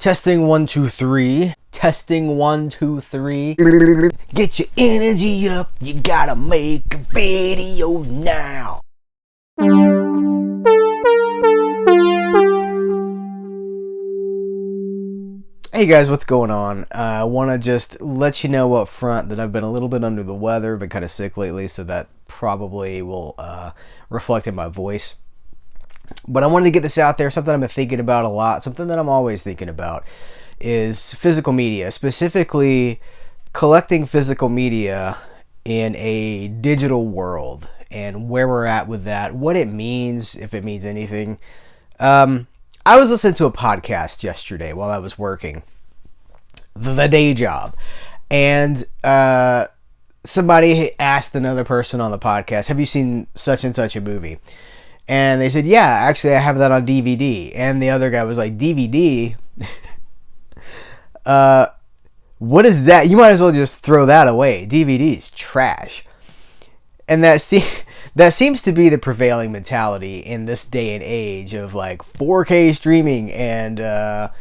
Testing 1 2 3. Testing 1 2 3. Get your energy up. You gotta make a video now. Hey guys, what's going on? I want to just let you know up front that I've been a little bit under the weather. I've been kind of sick lately, so that probably will reflect in my voice. But I wanted to get this out there. Something I've been thinking about a lot, something that I'm always thinking about, is physical media, specifically collecting physical media in a digital world and where we're at with that, what it means, if it means anything. I was listening to a podcast yesterday while I was working, the day job, and somebody asked another person on the podcast, have you seen such and such a movie? And they said, yeah, actually I have that on DVD. And the other guy was like, DVD? What is that? You might as well just throw that away. DVD's trash. And that seems to be the prevailing mentality in this day and age of like 4K streaming and Ultra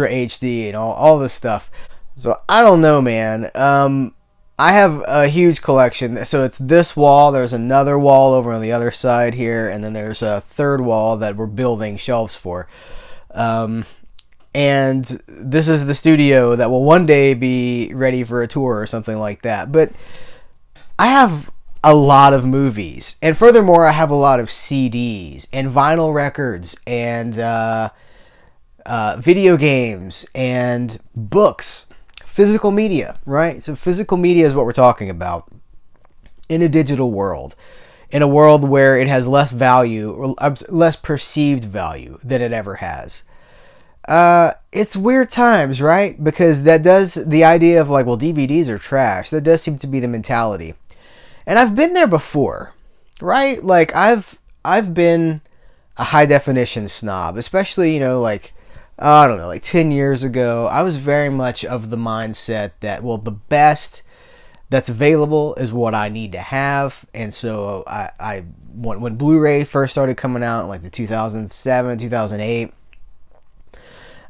HD and all this stuff. So I don't know, man. I have a huge collection. So it's this wall. There's another wall over on the other side here, and then there's a third wall that we're building shelves for. And this is the studio that will one day be ready for a tour or something like that. But I have a lot of movies, and furthermore, I have a lot of CDs and vinyl records and video games and books. Physical media, right? So physical media is what we're talking about in a digital world, in a world where it has less value, or less perceived value than it ever has. It's weird times, right? Because that does, the idea of like, well, DVDs are trash, that does seem to be the mentality. And I've been there before, right? Like I've been a high definition snob, especially, like 10 years ago. I was very much of the mindset that, well, the best that's available is what I need to have. And so when Blu-ray first started coming out in like the 2007, 2008,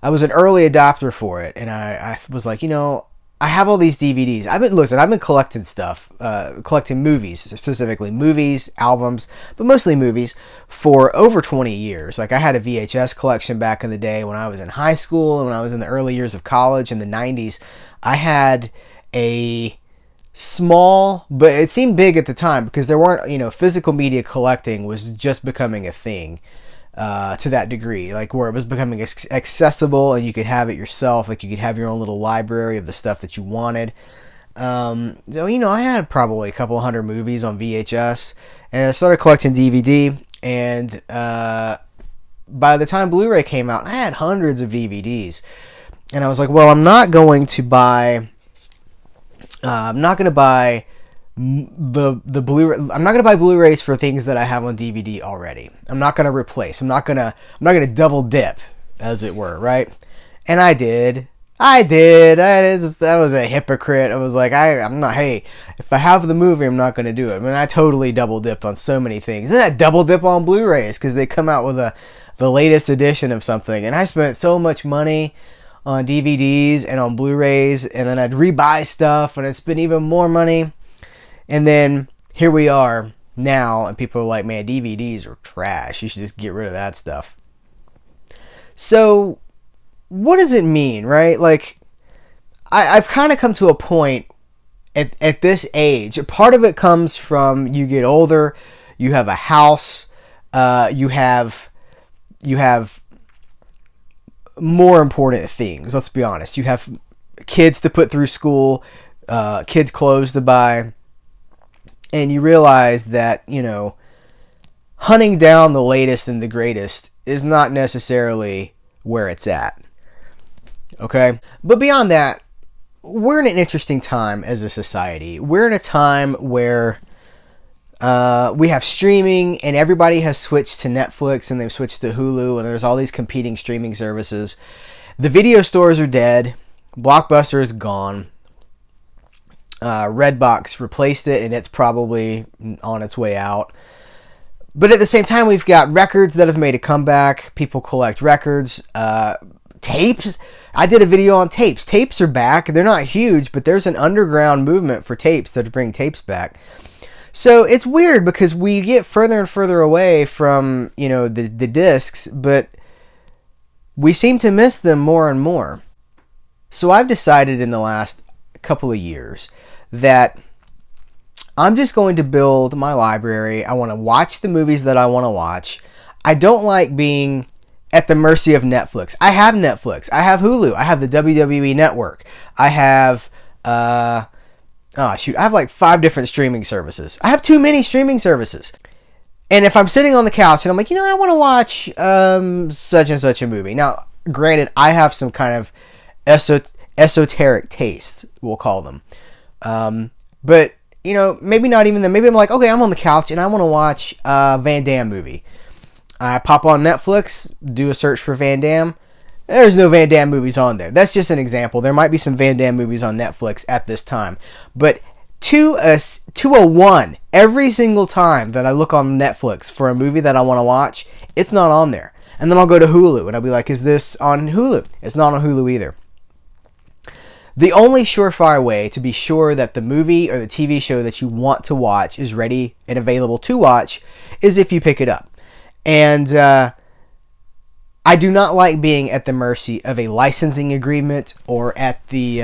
I was an early adopter for it. And I was like, I have all these DVDs. I've been collecting stuff, collecting movies, specifically movies, albums, but mostly movies, for over 20 years. Like I had a VHS collection back in the day when I was in high school and when I was in the early years of college in the 90s. I had a small, but it seemed big at the time because there weren't, physical media collecting was just becoming a thing. To that degree, like where it was becoming accessible and you could have it yourself, like you could have your own little library of the stuff that you wanted. So, I had probably a couple hundred movies on VHS, and I started collecting DVD, and by the time Blu-ray came out, I had hundreds of DVDs, and I was like, well, I'm not going to buy the Blu-ray. I'm not gonna buy Blu-rays for things that I have on DVD already. I'm not gonna replace. I'm not gonna double dip, as it were, right? And I did. I was a hypocrite. I was like, I'm not. Hey, if I have the movie, I'm not gonna do it. I mean, I totally double dipped on so many things. And I double dip on Blu-rays because they come out with the latest edition of something, and I spent so much money on DVDs and on Blu-rays, and then I'd rebuy stuff, and I'd spend even more money. And then here we are now, and people are like, man, DVDs are trash. You should just get rid of that stuff. So what does it mean, right? Like, I've kind of come to a point at this age. Part of it comes from you get older, you have a house, you have more important things. Let's be honest. You have kids to put through school, kids' clothes to buy. And you realize that, hunting down the latest and the greatest is not necessarily where it's at. Okay? But beyond that, we're in an interesting time as a society. We're in a time where we have streaming, and everybody has switched to Netflix, and they've switched to Hulu, and there's all these competing streaming services. The video stores are dead. Blockbuster is gone. Redbox replaced it, and it's probably on its way out. But at the same time, we've got records that have made a comeback. People collect records. Tapes. I did a video on tapes. Tapes are back. They're not huge, but there's an underground movement for tapes that bring tapes back. So it's weird because we get further and further away from, the discs, but we seem to miss them more and more. So I've decided in the last couple of years that I'm just going to build my library. I want to watch the movies that I want to watch. I don't like being at the mercy of Netflix. I have Netflix. I have Hulu. I have the WWE Network. I have, I have like 5 different streaming services. I have too many streaming services. And if I'm sitting on the couch and I'm like, I want to watch such and such a movie. Now, granted, I have some kind of esoteric taste, we'll call them. But, maybe not even then. Maybe I'm like, okay, I'm on the couch and I want to watch a Van Damme movie. I pop on Netflix, do a search for Van Damme. There's no Van Damme movies on there. That's just an example. There might be some Van Damme movies on Netflix at this time. But to a 1, every single time that I look on Netflix for a movie that I want to watch, it's not on there. And then I'll go to Hulu and I'll be like, is this on Hulu? It's not on Hulu either. The only surefire way to be sure that the movie or the TV show that you want to watch is ready and available to watch is if you pick it up. And I do not like being at the mercy of a licensing agreement or at the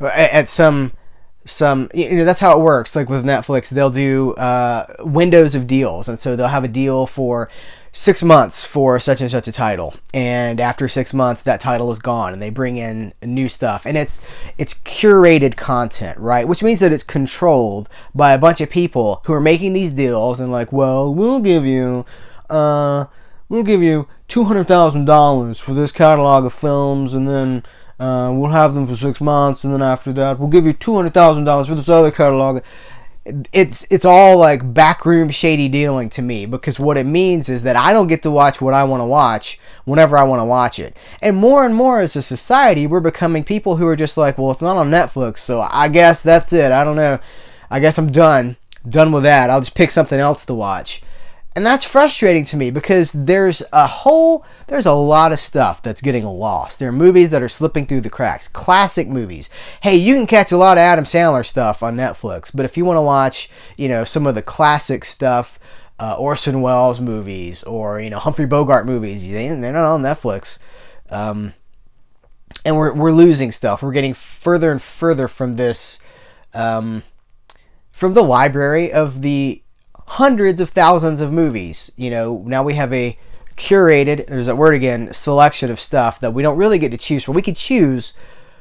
at some that's how it works. Like with Netflix, they'll do windows of deals, and so they'll have a deal for 6 months for such and such a title, and after 6 months that title is gone and they bring in new stuff, and it's curated content, right? Which means that it's controlled by a bunch of people who are making these deals and like, well, we'll give you $200,000 for this catalog of films, and then we'll have them for 6 months, and then after that we'll give you $200,000 for this other catalog. It's all like backroom shady dealing to me, because what it means is that I don't get to watch what I want to watch whenever I want to watch it. And more as a society, we're becoming people who are just like, well, it's not on Netflix, so I guess that's it. I don't know. I guess I'm done with that. I'll just pick something else to watch. And that's frustrating to me because there's a lot of stuff that's getting lost. There are movies that are slipping through the cracks. Classic movies. Hey, you can catch a lot of Adam Sandler stuff on Netflix, but if you want to watch, some of the classic stuff, Orson Welles movies or, Humphrey Bogart movies, they're not on Netflix. And we're losing stuff. We're getting further and further from this, from the library of the hundreds of thousands of movies. Now we have a curated, there's that word again, selection of stuff that we don't really get to choose from. We could choose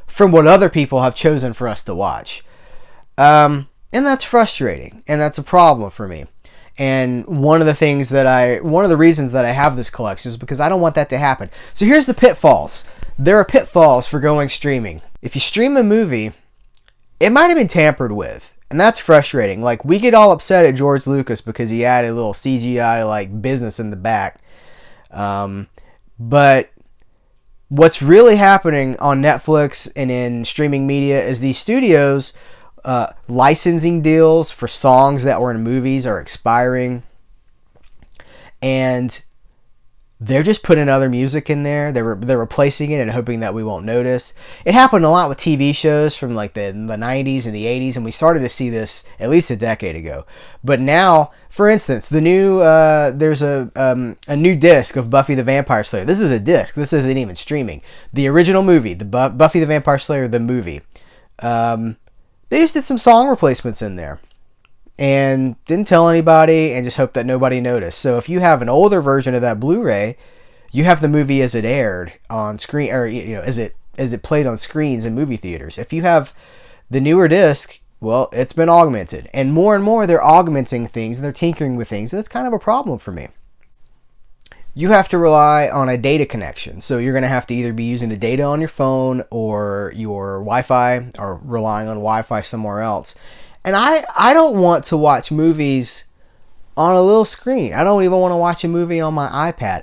from what other people have chosen for us to watch. And that's frustrating, and that's a problem for me. And one of the reasons that I have this collection is because I don't want that to happen. So here's the pitfalls. There are pitfalls for going streaming. If you stream a movie, it might have been tampered with. And that's frustrating. Like, we get all upset at George Lucas because he had a little CGI like business in the back. But what's really happening on Netflix and in streaming media is these studios licensing deals for songs that were in movies are expiring. And they're just putting other music in there. They're replacing it and hoping that we won't notice. It happened a lot with TV shows from like the 90s and the 80s, and we started to see this at least a decade ago. But now, for instance, the new there's a new disc of Buffy the Vampire Slayer. This is a disc. This isn't even streaming. The original movie, the Buffy the Vampire Slayer, the movie. They just did some song replacements in there. And didn't tell anybody and just hoped that nobody noticed. So if you have an older version of that Blu-ray, you have the movie as it aired on screen, or as it played on screens in movie theaters. If you have the newer disc, well, it's been augmented. And more they're augmenting things and they're tinkering with things, and it's kind of a problem for me. You have to rely on a data connection. So you're going to have to either be using the data on your phone or your Wi-Fi, or relying on Wi-Fi somewhere else. And I don't want to watch movies on a little screen. I don't even want to watch a movie on my iPad.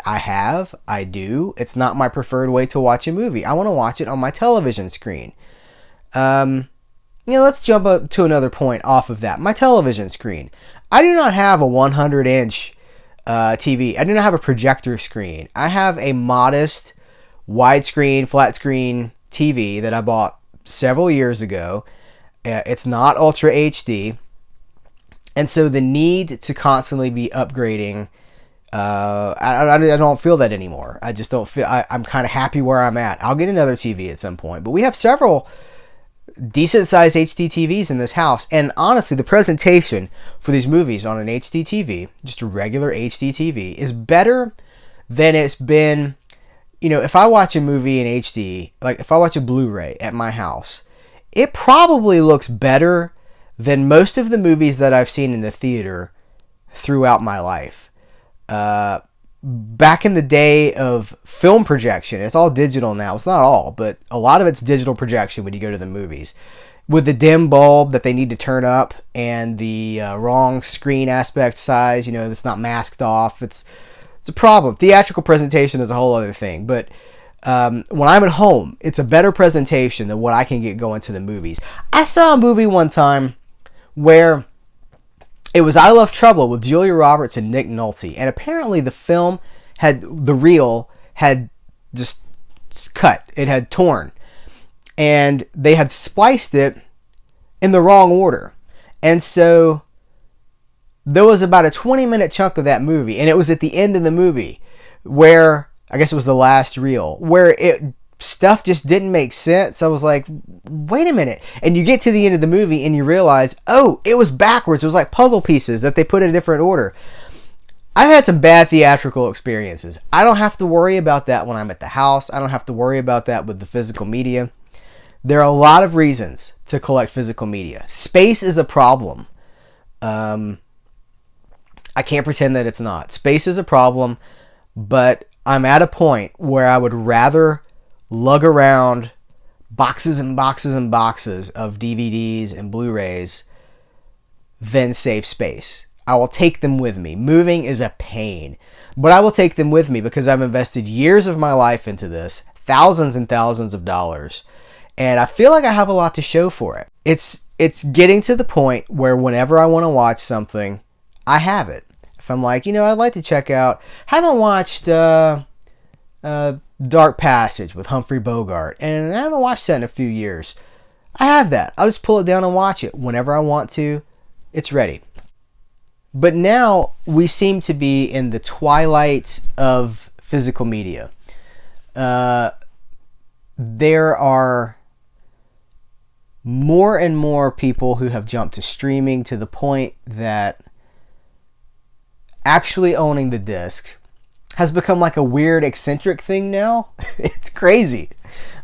I do. It's not my preferred way to watch a movie. I want to watch it on my television screen. Let's jump up to another point off of that. My television screen. I do not have a 100-inch TV. I do not have a projector screen. I have a modest widescreen, flat screen TV that I bought several years ago. It's not Ultra HD. And so the need to constantly be upgrading, I don't feel that anymore. I just don't feel, I'm kind of happy where I'm at. I'll get another TV at some point. But we have several decent sized HD TVs in this house. And honestly, the presentation for these movies on an HD TV, just a regular HD TV, is better than it's been. You know, if I watch a movie in HD, like if I watch a Blu-ray at my house, it probably looks better than most of the movies that I've seen in the theater throughout my life. Back in the day of film projection, it's all digital now. It's not all, but a lot of it's digital projection when you go to the movies. With the dim bulb that they need to turn up and the wrong screen aspect size, you know, that's not masked off. It's a problem. Theatrical presentation is a whole other thing. But when I'm at home, it's a better presentation than what I can get going to the movies. I saw a movie one time where it was I Love Trouble with Julia Roberts and Nick Nolte. And apparently the reel had just cut. It had torn. And they had spliced it in the wrong order. And so there was about a 20-minute chunk of that movie, and it was at the end of the movie where, I guess it was the last reel, where stuff just didn't make sense. I was like, wait a minute. And you get to the end of the movie and you realize, oh, it was backwards. It was like puzzle pieces that they put in a different order. I've had some bad theatrical experiences. I don't have to worry about that when I'm at the house. I don't have to worry about that with the physical media. There are a lot of reasons to collect physical media. Space is a problem. I can't pretend that it's not. Space is a problem, but I'm at a point where I would rather lug around boxes and boxes and boxes of DVDs and Blu-rays than save space. I will take them with me. Moving is a pain, but I will take them with me because I've invested years of my life into this, thousands and thousands of dollars, and I feel like I have a lot to show for it. It's getting to the point where whenever I want to watch something, I have it. If I'm like, I'd like to check out, haven't watched Dark Passage with Humphrey Bogart, and I haven't watched that in a few years. I have that. I'll just pull it down and watch it whenever I want to. It's ready. But now we seem to be in the twilight of physical media. There are more and more people who have jumped to streaming to the point that actually owning the disc has become like a weird eccentric thing now. It's crazy.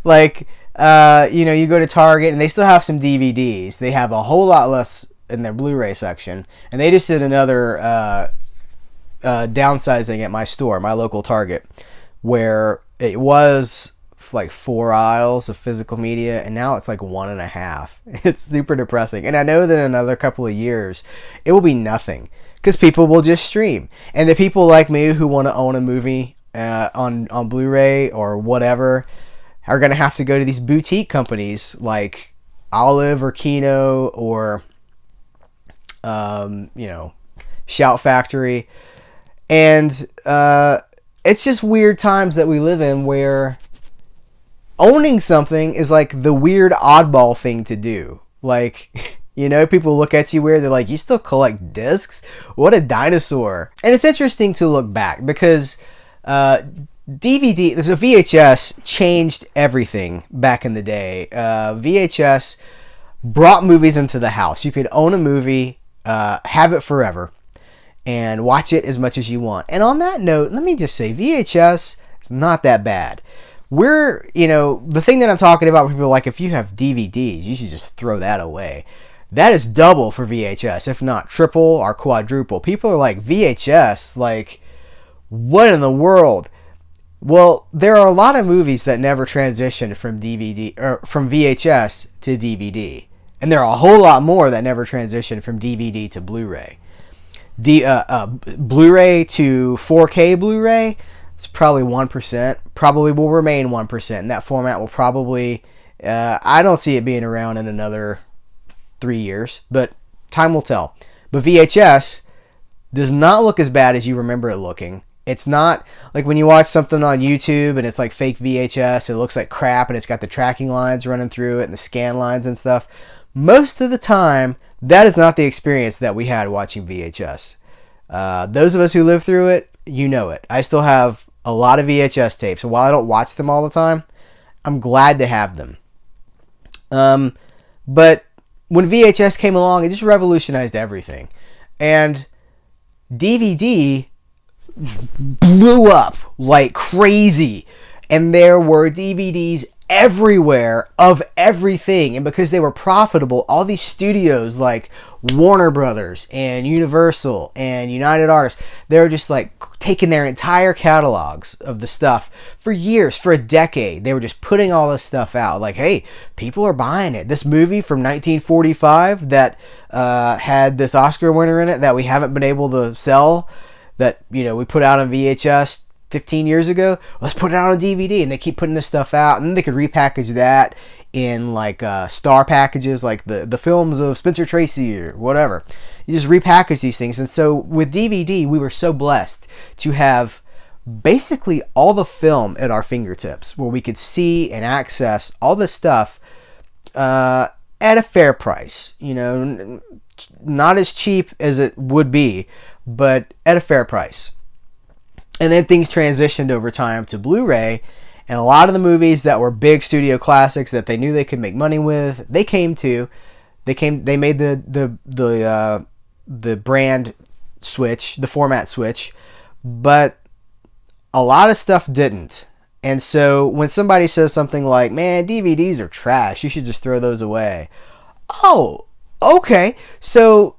Like, you go to Target and they still have some DVDs. They have a whole lot less in their Blu-ray section. And they just did another downsizing at my store, my local Target, where it was like 4 aisles of physical media, and now it's like 1.5. It's super depressing. And I know that in another couple of years, it will be nothing, because people will just stream. And the people like me who want to own a movie on Blu-ray or whatever are going to have to go to these boutique companies like Olive or Kino or, Shout Factory. And it's just weird times that we live in where owning something is like the weird oddball thing to do. Like, people look at you weird. They're like, you still collect discs? What a dinosaur. And it's interesting to look back because VHS changed everything back in the day. VHS brought movies into the house. You could own a movie, have it forever, and watch it as much as you want. And on that note, let me just say, VHS is not that bad. The thing that I'm talking about, people are like, if you have DVDs, you should just throw that away. That is double for VHS, if not triple or quadruple. People are like, VHS, like, what in the world? Well, there are a lot of movies that never transitioned from DVD or from VHS to DVD. And there are a whole lot more that never transitioned from DVD to Blu-ray. Blu-ray to 4K Blu-ray, it's probably 1%. Probably will remain 1%. And that format will probably, I don't see it being around in another 3 years, but time will tell. But VHS, does not look as bad as you remember it looking. It's not like when you watch something on YouTube and it's like fake VHS, it looks like crap and it's got the tracking lines running through it and the scan lines and stuff. Most of the time, that is not the experience that we had watching VHS. Those of us who lived through it, you know it. I still have a lot of VHS tapes. So while I don't watch them all the time, I'm glad to have them. But when VHS came along, it just revolutionized everything. And DVD blew up like crazy. And there were DVDs everywhere of everything. And because they were profitable, all these studios like Warner Brothers and Universal and United Artists, they were just like taking their entire catalogs of the stuff for years, for a decade. They were just putting all this stuff out. Like, hey, people are buying it. This movie from 1945 that had this Oscar winner in it that we haven't been able to sell, that, you know, we put out on VHS 15 years ago, let's put it out on DVD. And they keep putting this stuff out, and then they could repackage that in like star packages, like the films of Spencer Tracy or whatever. You just repackage these things. And so with DVD, we were so blessed to have basically all the film at our fingertips, where we could see and access all this stuff at a fair price. You know, not as cheap as it would be, but at a fair price. And then things transitioned over time to Blu-ray, and a lot of the movies that were big studio classics that they knew they could make money with, they made the brand switch, the format switch, but a lot of stuff didn't. And so when somebody says something like, man, DVDs are trash, you should just throw those away. Oh, okay. So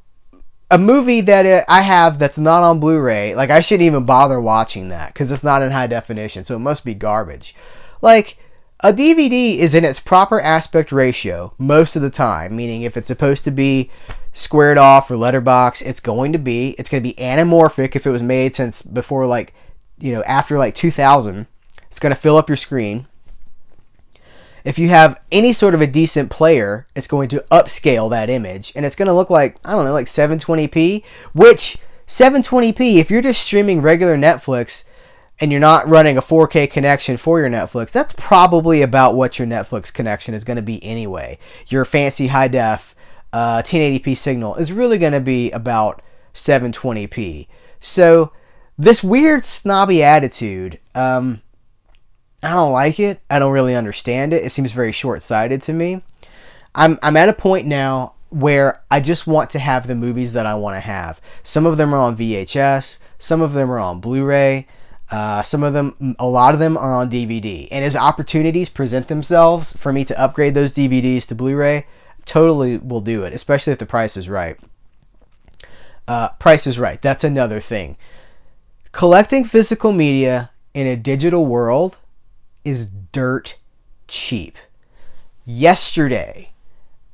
a movie that I have that's not on Blu-ray, like, I shouldn't even bother watching that because it's not in high definition, so it must be garbage. Like, a DVD is in its proper aspect ratio most of the time, meaning if it's supposed to be squared off or letterbox, it's going to be anamorphic if it was made since before, like, you know, after like 2000. It's going to fill up your screen. If you have any sort of a decent player, it's going to upscale that image, and it's going to look like, I don't know, like 720p, which 720p, if you're just streaming regular Netflix and you're not running a 4K connection for your Netflix, that's probably about what your Netflix connection is going to be anyway. Your fancy high def 1080p signal is really going to be about 720p. So this weird snobby attitude, I don't like it. I don't really understand it. It seems very short-sighted to me. I'm at a point now where I just want to have the movies that I want to have. Some of them are on VHS. Some of them are on Blu-ray. A lot of them are on DVD. And as opportunities present themselves for me to upgrade those DVDs to Blu-ray, totally will do it, especially if the price is right. Price is right. That's another thing. Collecting physical media in a digital world is dirt cheap. Yesterday,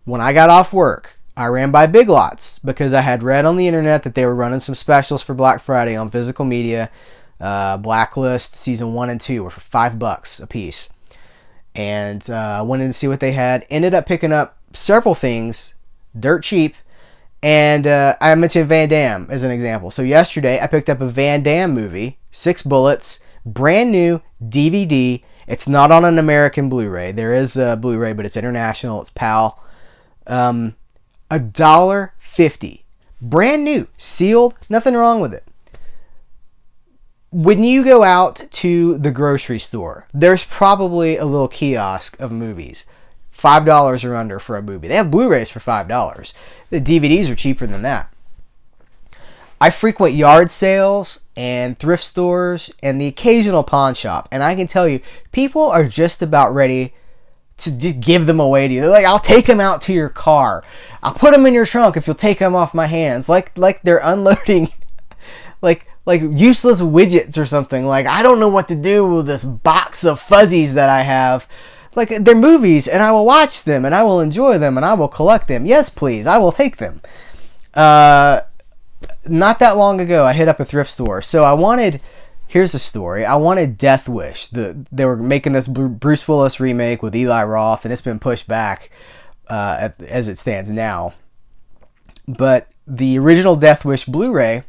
when I got off work, I ran by Big Lots because I had read on the internet that they were running some specials for Black Friday on physical media. Blacklist season 1 and 2 were for $5 a piece. And went in to see what they had. Ended up picking up several things, dirt cheap. And I mentioned Van Damme as an example. So yesterday, I picked up a Van Damme movie, 6 bullets, brand new DVD. It's not on an American Blu-ray. There is a Blu-ray, but it's international. It's PAL. $1.50. Brand new. Sealed. Nothing wrong with it. When you go out to the grocery store, there's probably a little kiosk of movies. $5 or under for a movie. They have Blu-rays for $5. The DVDs are cheaper than that. I frequent yard sales and thrift stores and the occasional pawn shop. And I can tell you, people are just about ready to just give them away to you. They're like, I'll take them out to your car. I'll put them in your trunk if you'll take them off my hands. Like they're unloading like useless widgets or something. Like, I don't know what to do with this box of fuzzies that I have. Like, they're movies, and I will watch them, and I will enjoy them, and I will collect them. Yes, please, I will take them. Not that long ago, I hit up a thrift store. So here's the story. I wanted Death Wish. They were making this Bruce Willis remake with Eli Roth, and it's been pushed back as it stands now. But the original Death Wish Blu-ray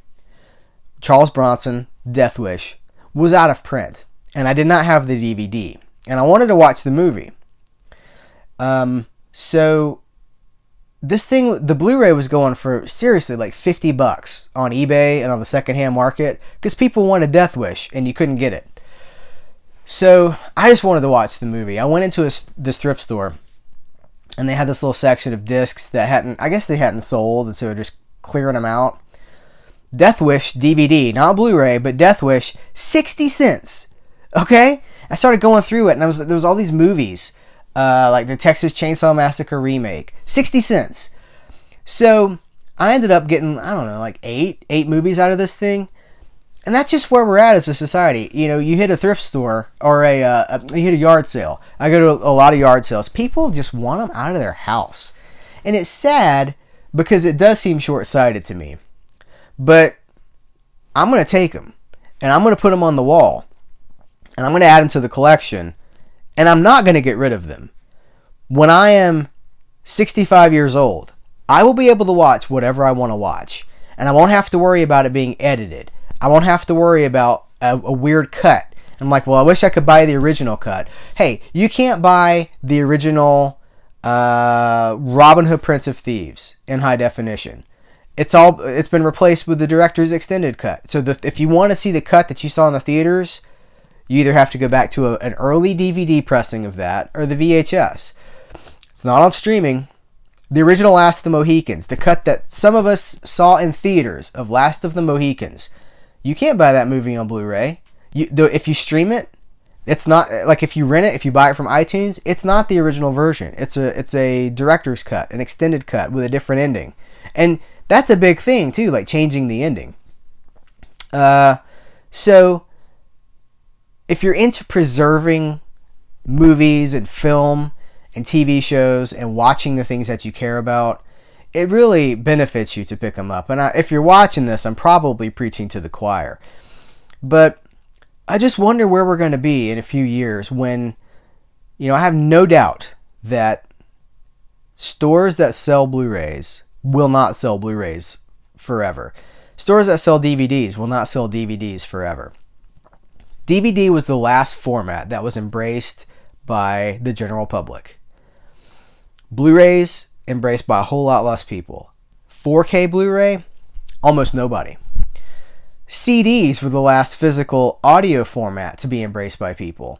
Charles Bronson, Death Wish, was out of print. And I did not have the DVD. And I wanted to watch the movie. So this thing, the Blu-ray was going for seriously like $50 on eBay and on the secondhand market because people wanted Death Wish and you couldn't get it. So I just wanted to watch the movie. I went into this thrift store and they had this little section of discs that I guess they hadn't sold, and so they're just clearing them out. Death Wish DVD, not Blu-ray, but Death Wish, 60 cents. Okay? I started going through it and there was all these movies. Like the Texas Chainsaw Massacre remake, 60 cents. So I ended up getting, I don't know, like eight movies out of this thing. And that's just where we're at as a society. You know, you hit a thrift store or you hit a yard sale. I go to a lot of yard sales. People just want them out of their house. And it's sad because it does seem short-sighted to me. But I'm going to take them and I'm going to put them on the wall and I'm going to add them to the collection. And I'm not going to get rid of them. When I am 65 years old, I will be able to watch whatever I want to watch. And I won't have to worry about it being edited. I won't have to worry about a weird cut. I'm like, well, I wish I could buy the original cut. Hey, you can't buy the original Robin Hood Prince of Thieves in high definition. It's been replaced with the director's extended cut. So if you want to see the cut that you saw in the theaters, you either have to go back to an early DVD pressing of that or the VHS. It's not on streaming. The original Last of the Mohicans, the cut that some of us saw in theaters of Last of the Mohicans, you can't buy that movie on Blu-ray. If you stream it, it's not like if you rent it, if you buy it from iTunes, it's not the original version. It's a director's cut, an extended cut with a different ending, and that's a big thing too, like changing the ending. So if you're into preserving movies and film and TV shows and watching the things that you care about, it really benefits you to pick them up. And if you're watching this, I'm probably preaching to the choir. But I just wonder where we're going to be in a few years when, I have no doubt that stores that sell Blu-rays will not sell Blu-rays forever. Stores that sell DVDs will not sell DVDs forever. DVD was the last format that was embraced by the general public. Blu-rays embraced by a whole lot less people. 4K Blu-ray, almost nobody. CDs were the last physical audio format to be embraced by people.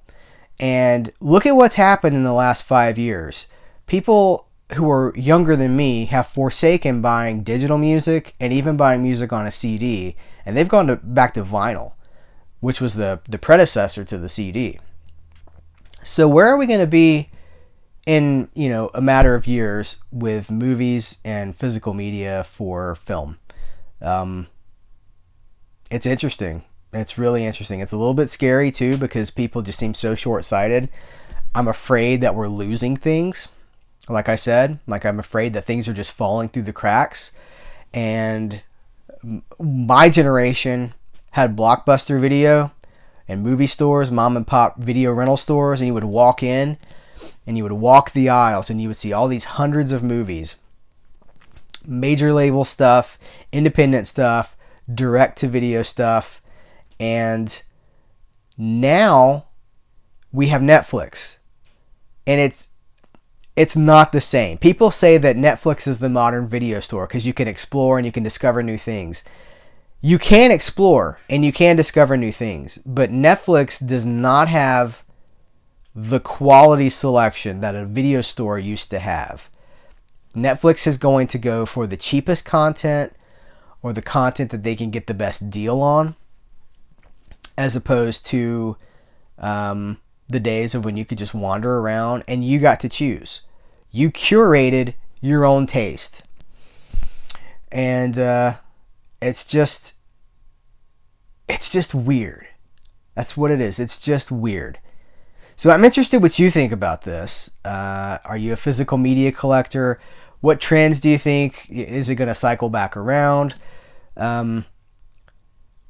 And look at what's happened in the last 5 years. People who are younger than me have forsaken buying digital music and even buying music on a CD, and they've gone back to vinyl, which was the predecessor to the CD. So where are we going to be in, a matter of years with movies and physical media for film? It's interesting. It's really interesting. It's a little bit scary too because people just seem so short-sighted. I'm afraid that we're losing things. Like I said, I'm afraid that things are just falling through the cracks. And my generation had Blockbuster Video and movie stores, mom and pop video rental stores, and you would walk in and you would walk the aisles and you would see all these hundreds of movies. Major label stuff, independent stuff, direct to video stuff. And now we have Netflix. And it's not the same. People say that Netflix is the modern video store because you can explore and you can discover new things. You can explore and you can discover new things, but Netflix does not have the quality selection that a video store used to have. Netflix is going to go for the cheapest content or the content that they can get the best deal on, as opposed to the days of when you could just wander around and you got to choose. You curated your own taste. And it's just weird. That's what it is. It's just weird. So I'm interested what you think about this. Are you a physical media collector? What trends do you think? Is it going to cycle back around?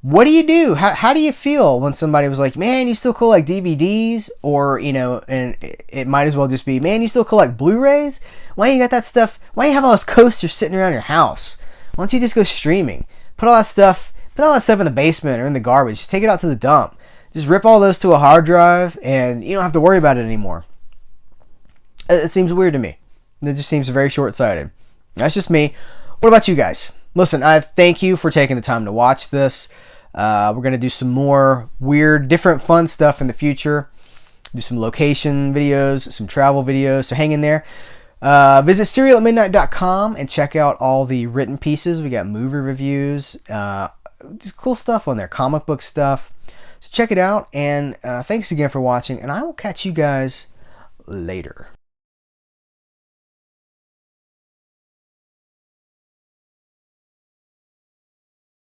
What do you do? How do you feel when somebody was like, man, you still collect DVDs? Or, and it might as well just be, man, you still collect Blu-rays? Why you got that stuff? Why you have all those coasters sitting around your house? Why don't you just go streaming? Put all that stuff Put all that stuff in the basement or in the garbage. Just take it out to the dump. Just rip all those to a hard drive, and you don't have to worry about it anymore. It seems weird to me. It just seems very short-sighted. That's just me. What about you guys? Listen, I thank you for taking the time to watch this. We're going to do some more weird, different, fun stuff in the future. Do some location videos, some travel videos, so hang in there. Visit serialatmidnight.com and check out all the written pieces. We got movie reviews, just cool stuff on there, comic book stuff. So check it out, and thanks again for watching, and I will catch you guys later.